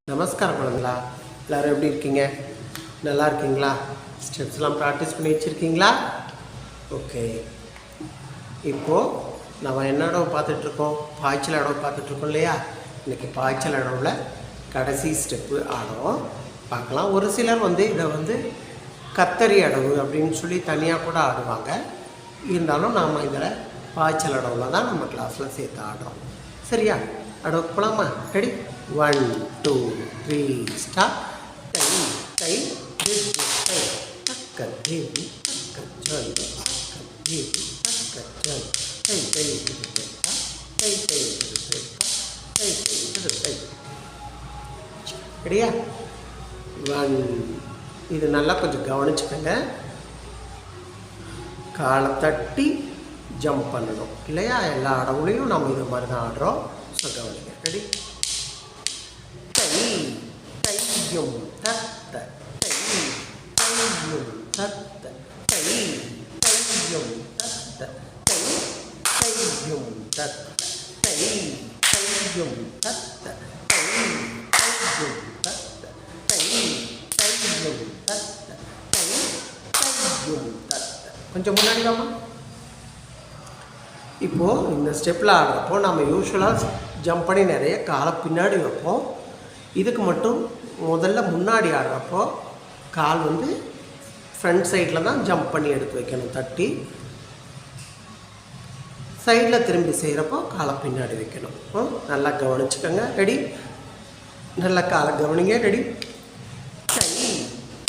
நமஸ்காரம் குழந்தைங்களா, எல்லோரும் எப்படி இருக்கீங்க? நல்லா இருக்கீங்களா? ஸ்டெப்ஸ்லாம் ப்ராக்டிஸ் பண்ணி வச்சுருக்கீங்களா? ஓகே, இப்போது நம்ம என்ன இடம் பார்த்துட்ருக்கோம்? பாய்ச்சல் அடவு பார்த்துட்ருக்கோம் இல்லையா? இன்றைக்கி பாய்ச்சல் அடவில் கடைசி ஸ்டெப்பு ஆடும் பார்க்கலாம். ஒரு சிலர் இதை கத்தரி அடவு அப்படின்னு சொல்லி தனியாக கூட ஆடுவாங்க. இருந்தாலும் நாம் இதில் பாய்ச்சல் அடவில் தான் நம்ம கிளாஸில் சேர்த்து ஆடுறோம். சரியா? அடவு போகலாமா? ரெடி? 1 2 3 ஸ்டார்ட். தை தை தை தக்கதேவி தக்கஜல் தக்கதேவி தக்கஜல் தை தை தை தை தை தை தை. ரெடியா? 1. இது நல்லா கொஞ்சம் கவனிச்சுக்கோங்க. காலை தட்டி ஜம்ப் பண்ணணும் இல்லையா? எல்லா அடவுலையும் நம்ம இது மாதிரி தான் ஆடுறோம். ஸோ கவனிங்க. ரெடி? தை தையும் தத்த தை தையும் தத்த தை தையும் தத்த தை தையும் தத்த தை தையும் தத்த தை தையும் தத்த தை தையும் தத்த தை தையும் தத்த. கொஞ்சம் முன்னாடி வாமா. இப்போது இந்த ஸ்டெப்பில் ஆடுறப்போ நம்ம யூஸ்வலாக ஜம்ப் பண்ணி நிறைய காலை பின்னாடி வைப்போம். இதுக்கு மட்டும் முதல்ல முன்னாடி ஆடுறப்போ கால் ஃப்ரண்ட் சைடில் தான் ஜம்ப் பண்ணி எடுத்து வைக்கணும். தட்டி சைடில் திரும்பி செய்கிறப்போ காலை பின்னாடி வைக்கணும். நல்லா கவனிச்சுக்கோங்க. ரெடி? நல்லா காலை கவனிங்க. ரெடி? தை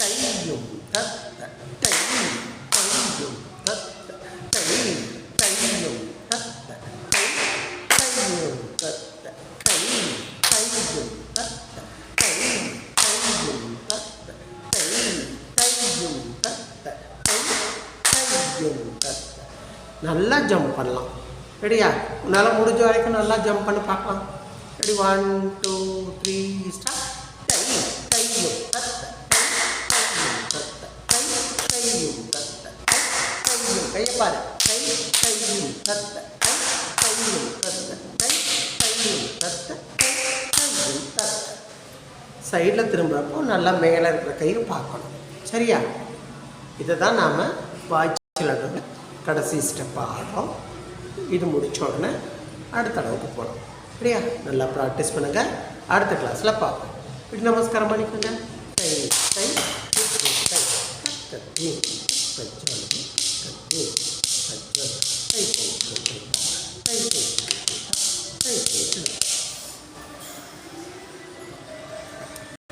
தையும் தத்த தை தையும் தத்த தை தையும் தத்த தை தையும் தத்த தை தையும் தத்த தை தையும் தத்த தை தையும் தத்த தை தையும் தத்த. நல்லா ஜம்ப் பண்ணலாம். ரெடியா? உன்னால் முடிஞ்ச வரைக்கும் நல்லா ஜம்ப் பண்ணி பார்க்கலாம். ரெடி? 1 2 3 ஸ்டார்ட். தை தையும் தத்த தை தையும் தத்த தை தையும் தத்த தை தையும். கையை பாரு. தை தையும் தத்த தை தையும் தத்த தை தையும் தத்த தை தையும் தத்த. சைடில் திரும்புகிறப்போ நல்லா மேலே இருக்கிற கையை பார்க்கணும். சரியா? இதை தான் நாம் பாய்ச்சல் அடவு கடைசி ஸ்டெப்பாக ஆடுறோம். இது முடித்த உடனே அடுத்த அளவுக்கு போகணும். சரியா? நல்லா ப்ராக்டிஸ் பண்ணுங்கள். அடுத்த கிளாஸில் பார்ப்போம். இப்படி நமஸ்காரம் பண்ணிக்கோங்க. தை தை தை தக்கதேவி தக்கஜல் தக்கதேவி